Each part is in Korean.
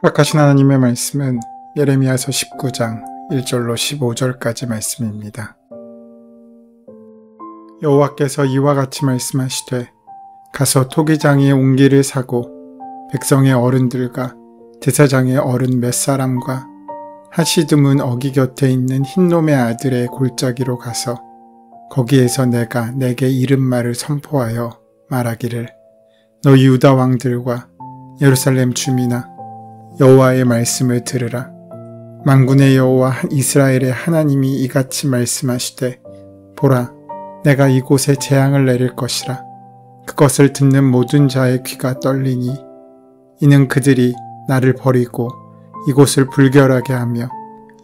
허락하신 하나님의 말씀은 예레미야서 19장 1절로 15절까지 말씀입니다. 여호와께서 이와 같이 말씀하시되 가서 토기장의 옹기를 사고 백성의 어른들과 제사장의 어른 몇 사람과 하시 드문 어기 곁에 있는 흰놈의 아들의 골짜기로 가서 거기에서 내가 내게 이른 말을 선포하여 말하기를 너희 유다 왕들과 예루살렘 주민아 여호와의 말씀을 들으라. 만군의 여호와 이스라엘의 하나님이 이같이 말씀하시되 보라 내가 이곳에 재앙을 내릴 것이라. 그것을 듣는 모든 자의 귀가 떨리니 이는 그들이 나를 버리고 이곳을 불결하게 하며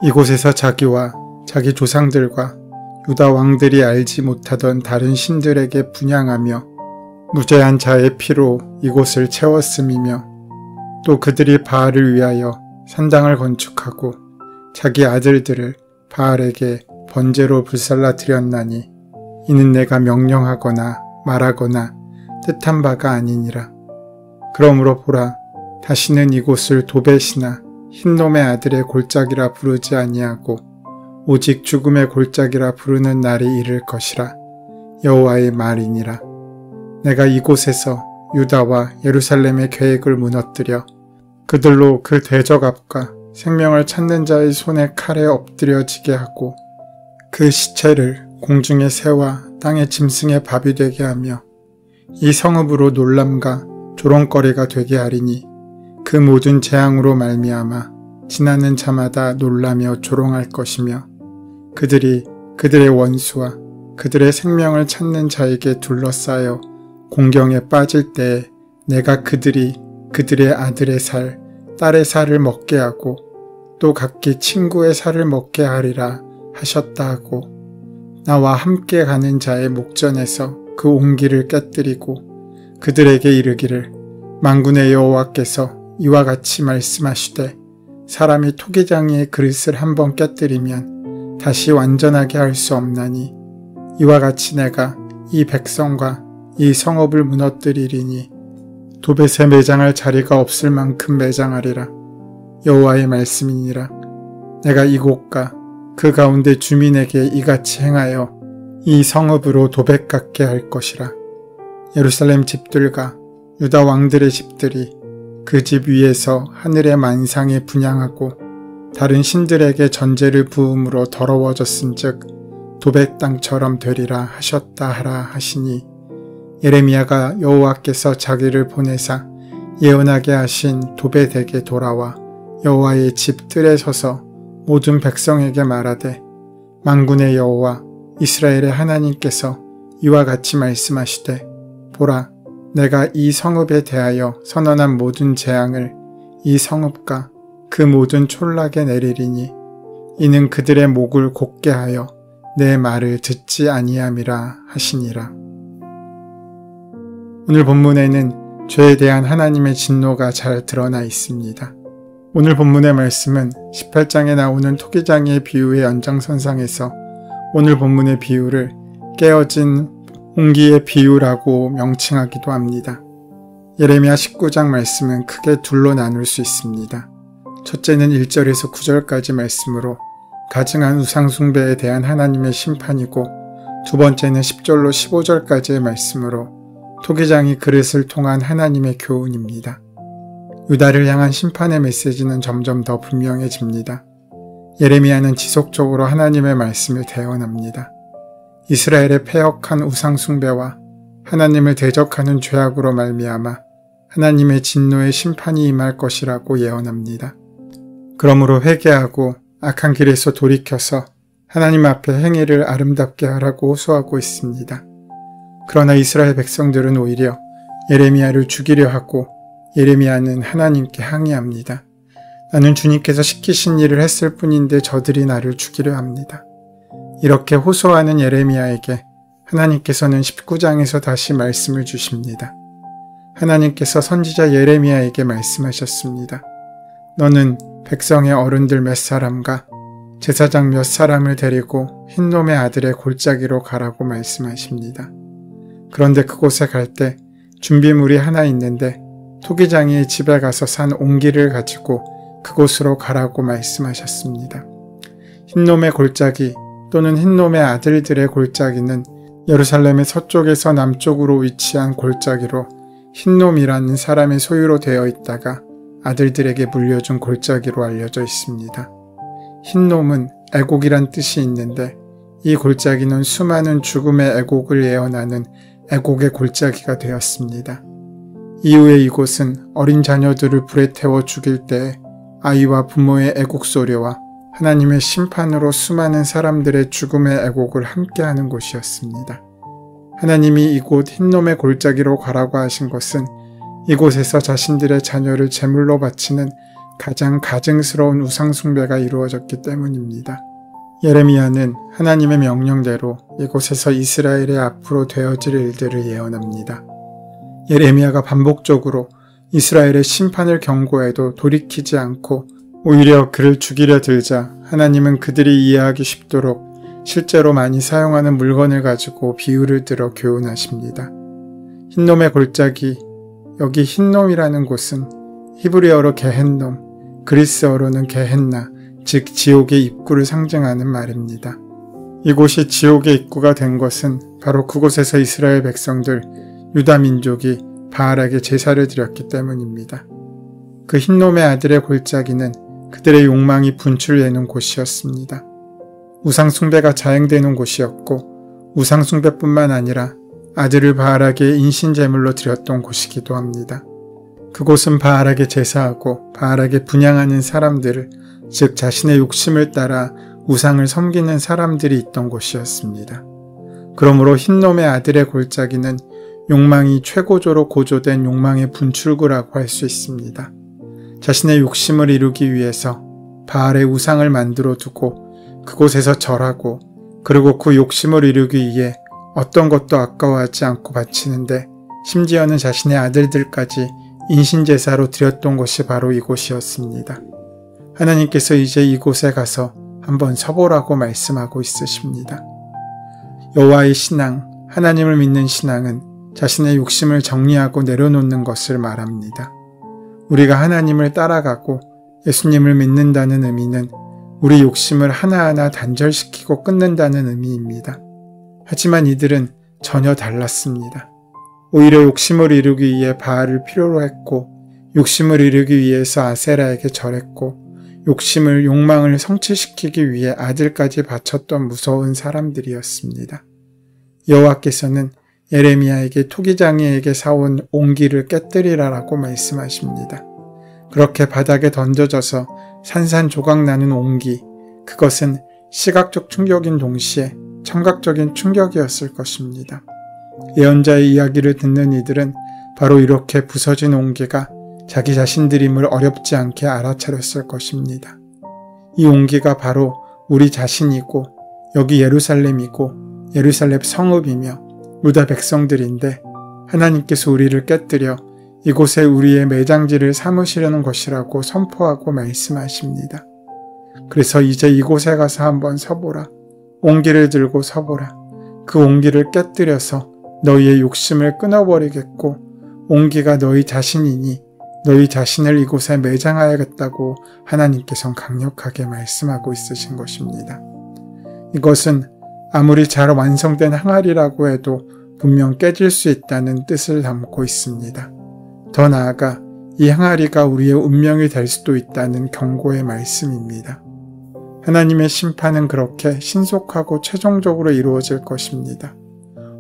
이곳에서 자기와 자기 조상들과 유다 왕들이 알지 못하던 다른 신들에게 분향하며 무죄한 자의 피로 이곳을 채웠음이며 또 그들이 바알을 위하여 산당을 건축하고 자기 아들들을 바알에게 번제로 불살라 드렸나니 이는 내가 명령하거나 말하거나 뜻한 바가 아니니라. 그러므로 보라 다시는 이곳을 도벳이나 흰놈의 아들의 골짜기라 부르지 아니하고 오직 죽음의 골짜기라 부르는 날이 이를 것이라. 여호와의 말이니라. 내가 이곳에서 유다와 예루살렘의 계획을 무너뜨려 그들로 그 대적압과 생명을 찾는 자의 손에 칼에 엎드려지게 하고 그 시체를 공중의 새와 땅의 짐승의 밥이 되게 하며 이 성읍으로 놀람과 조롱거리가 되게 하리니 그 모든 재앙으로 말미암아 지나는 자마다 놀라며 조롱할 것이며 그들이 그들의 원수와 그들의 생명을 찾는 자에게 둘러싸여 공경에 빠질 때에 내가 그들이 그들의 아들의 살, 딸의 살을 먹게 하고 또 각기 친구의 살을 먹게 하리라 하셨다 하고 나와 함께 가는 자의 목전에서 그 옹기를 깨뜨리고 그들에게 이르기를 만군의 여호와께서 이와 같이 말씀하시되 사람이 토기장이의 그릇을 한번 깨뜨리면 다시 완전하게 할 수 없나니 이와 같이 내가 이 백성과 이 성읍을 무너뜨리리니 도벳에 매장할 자리가 없을 만큼 매장하리라. 여호와의 말씀이니라. 내가 이곳과 그 가운데 주민에게 이같이 행하여 이 성읍으로 도벳 같게 할 것이라. 예루살렘 집들과 유다 왕들의 집들이 그 집 위에서 하늘의 만상에 분향하고 다른 신들에게 전제를 부음으로 더러워졌은즉 도벳 땅처럼 되리라 하셨다 하라 하시니 예레미야가 여호와께서 자기를 보내사 예언하게 하신 도벳에게 돌아와 여호와의 집 뜰에 서서 모든 백성에게 말하되 만군의 여호와 이스라엘의 하나님께서 이와 같이 말씀하시되 보라 내가 이 성읍에 대하여 선언한 모든 재앙을 이 성읍과 그 모든 촌락에 내리리니 이는 그들의 목을 곧게 하여 내 말을 듣지 아니함이라 하시니라. 오늘 본문에는 죄에 대한 하나님의 진노가 잘 드러나 있습니다. 오늘 본문의 말씀은 18장에 나오는 토기장의 비유의 연장선상에서 오늘 본문의 비유를 깨어진 옹기의 비유라고 명칭하기도 합니다. 예레미야 19장 말씀은 크게 둘로 나눌 수 있습니다. 첫째는 1절에서 9절까지 말씀으로 가증한 우상숭배에 대한 하나님의 심판이고 두 번째는 10절로 15절까지의 말씀으로 토기장이 그릇을 통한 하나님의 교훈입니다. 유다를 향한 심판의 메시지는 점점 더 분명해집니다. 예레미야는 지속적으로 하나님의 말씀을 대언합니다. 이스라엘의 패역한 우상숭배와 하나님을 대적하는 죄악으로 말미암아 하나님의 진노의 심판이 임할 것이라고 예언합니다. 그러므로 회개하고 악한 길에서 돌이켜서 하나님 앞에 행위를 아름답게 하라고 호소하고 있습니다. 그러나 이스라엘 백성들은 오히려 예레미야를 죽이려 하고 예레미야는 하나님께 항의합니다. 나는 주님께서 시키신 일을 했을 뿐인데 저들이 나를 죽이려 합니다. 이렇게 호소하는 예레미야에게 하나님께서는 19장에서 다시 말씀을 주십니다. 하나님께서 선지자 예레미야에게 말씀하셨습니다. 너는 백성의 어른들 몇 사람과 제사장 몇 사람을 데리고 흰놈의 아들의 골짜기로 가라고 말씀하십니다. 그런데 그곳에 갈 때 준비물이 하나 있는데 토기장이의 집에 가서 산 옹기를 가지고 그곳으로 가라고 말씀하셨습니다. 흰놈의 골짜기 또는 흰놈의 아들들의 골짜기는 예루살렘의 서쪽에서 남쪽으로 위치한 골짜기로 흰놈이라는 사람의 소유로 되어 있다가 아들들에게 물려준 골짜기로 알려져 있습니다. 흰놈은 애곡이란 뜻이 있는데 이 골짜기는 수많은 죽음의 애곡을 예언하는 애곡의 골짜기가 되었습니다. 이후에 이곳은 어린 자녀들을 불에 태워 죽일 때에 아이와 부모의 애곡 소리와 하나님의 심판으로 수많은 사람들의 죽음의 애곡을 함께하는 곳이었습니다. 하나님이 이곳 흰놈의 골짜기로 가라고 하신 것은 이곳에서 자신들의 자녀를 제물로 바치는 가장 가증스러운 우상숭배가 이루어졌기 때문입니다. 예레미야는 하나님의 명령대로 이곳에서 이스라엘의 앞으로 되어질 일들을 예언합니다. 예레미야가 반복적으로 이스라엘의 심판을 경고해도 돌이키지 않고 오히려 그를 죽이려 들자 하나님은 그들이 이해하기 쉽도록 실제로 많이 사용하는 물건을 가지고 비유를 들어 교훈하십니다. 흰놈의 골짜기, 여기 흰놈이라는 곳은 히브리어로 게헨놈, 그리스어로는 게헨나, 즉 지옥의 입구를 상징하는 말입니다. 이곳이 지옥의 입구가 된 것은 바로 그곳에서 이스라엘 백성들, 유다 민족이 바알에게 제사를 드렸기 때문입니다. 그 흰놈의 아들의 골짜기는 그들의 욕망이 분출되는 곳이었습니다. 우상숭배가 자행되는 곳이었고 우상숭배뿐만 아니라 아들을 바알에게 인신제물로 드렸던 곳이기도 합니다. 그곳은 바알에게 제사하고 바알에게 분향하는 사람들을, 즉 자신의 욕심을 따라 우상을 섬기는 사람들이 있던 곳이었습니다. 그러므로 흰놈의 아들의 골짜기는 욕망이 최고조로 고조된 욕망의 분출구라고 할 수 있습니다. 자신의 욕심을 이루기 위해서 바알의 우상을 만들어 두고 그곳에서 절하고 그리고 그 욕심을 이루기 위해 어떤 것도 아까워하지 않고 바치는데 심지어는 자신의 아들들까지 인신제사로 드렸던 곳이 바로 이곳이었습니다. 하나님께서 이제 이곳에 가서 한번 서보라고 말씀하고 있으십니다. 여호와의 신앙, 하나님을 믿는 신앙은 자신의 욕심을 정리하고 내려놓는 것을 말합니다. 우리가 하나님을 따라가고 예수님을 믿는다는 의미는 우리 욕심을 하나하나 단절시키고 끊는다는 의미입니다. 하지만 이들은 전혀 달랐습니다. 오히려 욕심을 이루기 위해 바알을 필요로 했고 욕심을 이루기 위해서 아세라에게 절했고 욕망을 성취시키기 위해 아들까지 바쳤던 무서운 사람들이었습니다. 여호와께서는 예레미야에게 토기장이에게 사온 옹기를 깨뜨리라라고 말씀하십니다. 그렇게 바닥에 던져져서 산산조각 나는 옹기, 그것은 시각적 충격인 동시에 청각적인 충격이었을 것입니다. 예언자의 이야기를 듣는 이들은 바로 이렇게 부서진 옹기가 자기 자신들임을 어렵지 않게 알아차렸을 것입니다. 이 옹기가 바로 우리 자신이고 여기 예루살렘이고 예루살렘 성읍이며 유다 백성들인데 하나님께서 우리를 깨뜨려 이곳에 우리의 매장지를 삼으시려는 것이라고 선포하고 말씀하십니다. 그래서 이제 이곳에 가서 한번 서보라. 옹기를 들고 서보라. 그 옹기를 깨뜨려서 너희의 욕심을 끊어버리겠고 옹기가 너희 자신이니 너희 자신을 이곳에 매장하야겠다고 하나님께서는 강력하게 말씀하고 있으신 것입니다. 이것은 아무리 잘 완성된 항아리라고 해도 분명 깨질 수 있다는 뜻을 담고 있습니다. 더 나아가 이 항아리가 우리의 운명이 될 수도 있다는 경고의 말씀입니다. 하나님의 심판은 그렇게 신속하고 최종적으로 이루어질 것입니다.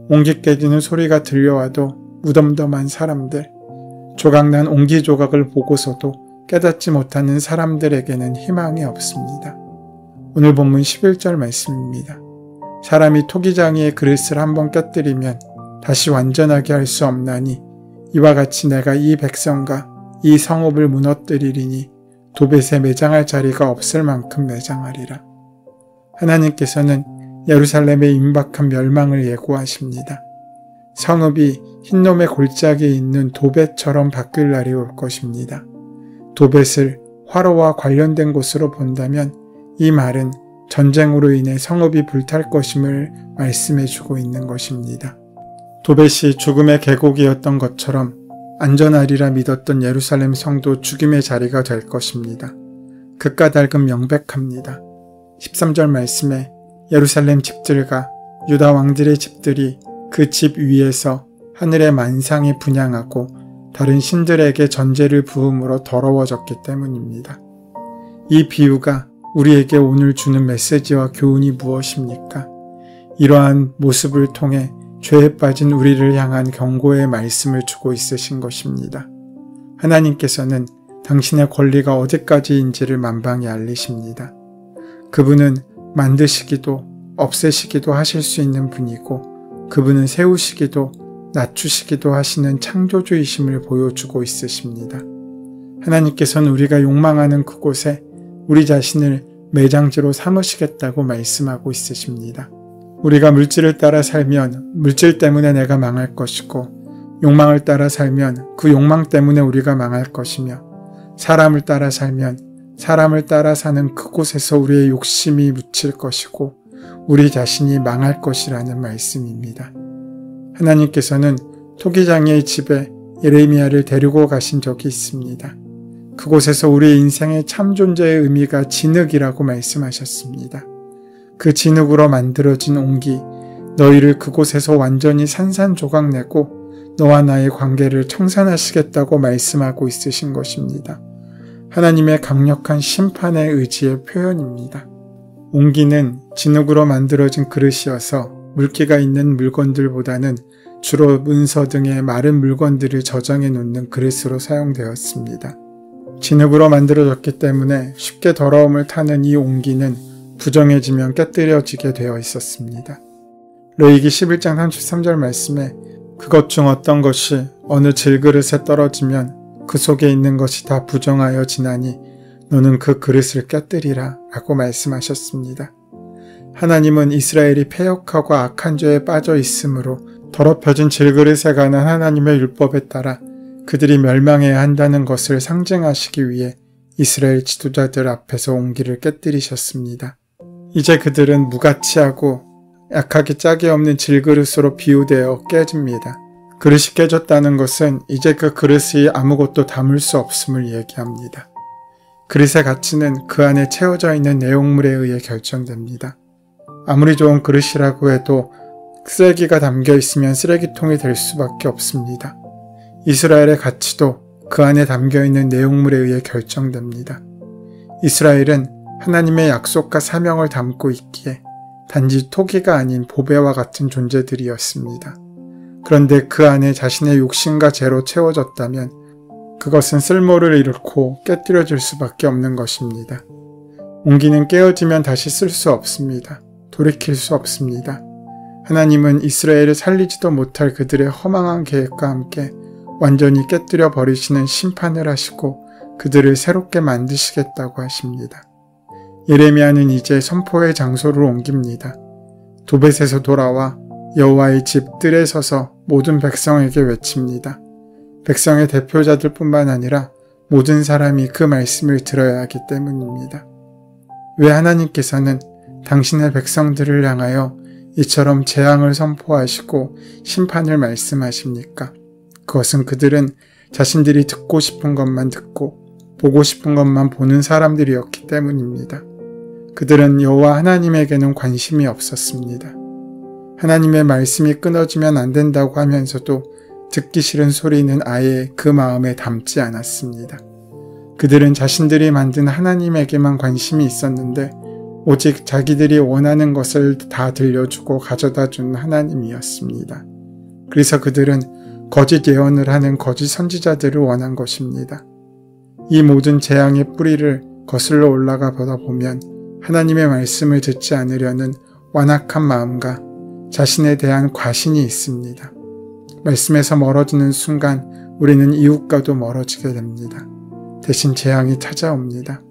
옹기 깨지는 소리가 들려와도 무덤덤한 사람들, 조각난 옹기 조각을 보고서도 깨닫지 못하는 사람들에게는 희망이 없습니다. 오늘 본문 11절 말씀입니다. 사람이 토기장이의 그릇을 한번 깨뜨리면 다시 완전하게 할 수 없나니 이와 같이 내가 이 백성과 이 성읍을 무너뜨리리니 도벳에 매장할 자리가 없을 만큼 매장하리라. 하나님께서는 예루살렘의 임박한 멸망을 예고하십니다. 성읍이 흰놈의 골짜기에 있는 도벳처럼 바뀔 날이 올 것입니다. 도벳을 화로와 관련된 곳으로 본다면 이 말은 전쟁으로 인해 성읍이 불탈 것임을 말씀해주고 있는 것입니다. 도벳이 죽음의 계곡이었던 것처럼 안전하리라 믿었던 예루살렘 성도 죽임의 자리가 될 것입니다. 그 까닭은 명백합니다. 13절 말씀에 예루살렘 집들과 유다 왕들의 집들이 그 집 위에서 하늘의 만상에 분향하고 다른 신들에게 전제를 부음으로 더러워졌기 때문입니다. 이 비유가 우리에게 오늘 주는 메시지와 교훈이 무엇입니까? 이러한 모습을 통해 죄에 빠진 우리를 향한 경고의 말씀을 주고 있으신 것입니다. 하나님께서는 당신의 권리가 어디까지인지를 만방히 알리십니다. 그분은 만드시기도 없애시기도 하실 수 있는 분이고 그분은 세우시기도 낮추시기도 하시는 창조주이심을 보여주고 있으십니다. 하나님께서는 우리가 욕망하는 그곳에 우리 자신을 매장지로 삼으시겠다고 말씀하고 있으십니다. 우리가 물질을 따라 살면 물질 때문에 내가 망할 것이고 욕망을 따라 살면 그 욕망 때문에 우리가 망할 것이며 사람을 따라 살면 사람을 따라 사는 그곳에서 우리의 욕심이 묻힐 것이고 우리 자신이 망할 것이라는 말씀입니다. 하나님께서는 토기장의 집에 예레미야를 데리고 가신 적이 있습니다. 그곳에서 우리의 인생의 참 존재의 의미가 진흙이라고 말씀하셨습니다. 그 진흙으로 만들어진 옹기, 너희를 그곳에서 완전히 산산조각내고 너와 나의 관계를 청산하시겠다고 말씀하고 있으신 것입니다. 하나님의 강력한 심판의 의지의 표현입니다. 옹기는 진흙으로 만들어진 그릇이어서 물기가 있는 물건들보다는 주로 문서 등의 마른 물건들을 저장해 놓는 그릇으로 사용되었습니다. 진흙으로 만들어졌기 때문에 쉽게 더러움을 타는 이 옹기는 부정해지면 깨뜨려지게 되어 있었습니다. 레위기 11장 33절 말씀에 그것 중 어떤 것이 어느 질그릇에 떨어지면 그 속에 있는 것이 다 부정하여 지나니 너는 그 그릇을 깨뜨리라 라고 말씀하셨습니다. 하나님은 이스라엘이 패역하고 악한 죄에 빠져 있으므로 더럽혀진 질그릇에 관한 하나님의 율법에 따라 그들이 멸망해야 한다는 것을 상징하시기 위해 이스라엘 지도자들 앞에서 옹기를 깨뜨리셨습니다. 이제 그들은 무가치하고 약하기 짝이 없는 질그릇으로 비유되어 깨집니다. 그릇이 깨졌다는 것은 이제 그 그릇이 아무것도 담을 수 없음을 얘기합니다. 그릇의 가치는 그 안에 채워져 있는 내용물에 의해 결정됩니다. 아무리 좋은 그릇이라고 해도 쓰레기가 담겨 있으면 쓰레기통이 될 수밖에 없습니다. 이스라엘의 가치도 그 안에 담겨 있는 내용물에 의해 결정됩니다. 이스라엘은 하나님의 약속과 사명을 담고 있기에 단지 토기가 아닌 보배와 같은 존재들이었습니다. 그런데 그 안에 자신의 욕심과 죄로 채워졌다면 그것은 쓸모를 잃고 깨뜨려질 수밖에 없는 것입니다. 옹기는 깨어지면 다시 쓸 수 없습니다. 돌이킬 수 없습니다. 하나님은 이스라엘을 살리지도 못할 그들의 허망한 계획과 함께 완전히 깨뜨려 버리시는 심판을 하시고 그들을 새롭게 만드시겠다고 하십니다. 예레미야는 이제 선포의 장소를 옮깁니다. 도벳에서 돌아와 여호와의 집 뜰에 서서 모든 백성에게 외칩니다. 백성의 대표자들 뿐만 아니라 모든 사람이 그 말씀을 들어야 하기 때문입니다. 왜 하나님께서는 당신의 백성들을 향하여 이처럼 재앙을 선포하시고 심판을 말씀하십니까? 그것은 그들은 자신들이 듣고 싶은 것만 듣고 보고 싶은 것만 보는 사람들이었기 때문입니다. 그들은 여호와 하나님에게는 관심이 없었습니다. 하나님의 말씀이 끊어지면 안 된다고 하면서도 듣기 싫은 소리는 아예 그 마음에 담지 않았습니다. 그들은 자신들이 만든 하나님에게만 관심이 있었는데 오직 자기들이 원하는 것을 다 들려주고 가져다 준 하나님이었습니다. 그래서 그들은 거짓 예언을 하는 거짓 선지자들을 원한 것입니다. 이 모든 재앙의 뿌리를 거슬러 올라가 보다 보면 하나님의 말씀을 듣지 않으려는 완악한 마음과 자신에 대한 과신이 있습니다. 말씀에서 멀어지는 순간 우리는 이웃과도 멀어지게 됩니다. 대신 재앙이 찾아옵니다.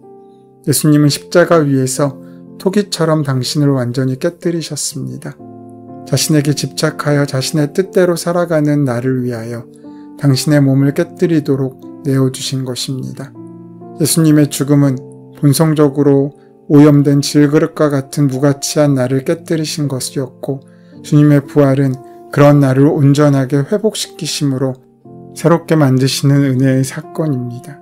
예수님은 십자가 위에서 토기처럼 당신을 완전히 깨뜨리셨습니다. 자신에게 집착하여 자신의 뜻대로 살아가는 나를 위하여 당신의 몸을 깨뜨리도록 내어주신 것입니다. 예수님의 죽음은 본성적으로 오염된 질그릇과 같은 무가치한 나를 깨뜨리신 것이었고 주님의 부활은 그런 나를 온전하게 회복시키심으로 새롭게 만드시는 은혜의 사건입니다.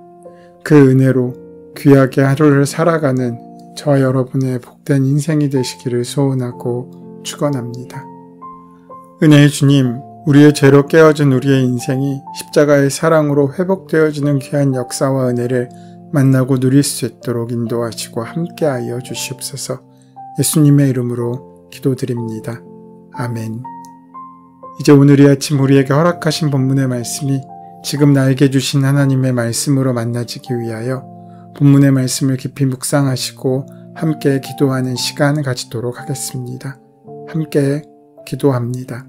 그 은혜로 귀하게 하루를 살아가는 저와 여러분의 복된 인생이 되시기를 소원하고 축원합니다. 은혜의 주님, 우리의 죄로 깨어진 우리의 인생이 십자가의 사랑으로 회복되어지는 귀한 역사와 은혜를 만나고 누릴 수 있도록 인도하시고 함께하여 주시옵소서. 예수님의 이름으로 기도드립니다. 아멘. 이제 오늘 이 아침 우리에게 허락하신 본문의 말씀이 지금 나에게 주신 하나님의 말씀으로 만나지기 위하여 본문의 말씀을 깊이 묵상하시고 함께 기도하는 시간 가지도록 하겠습니다. 함께 기도합니다.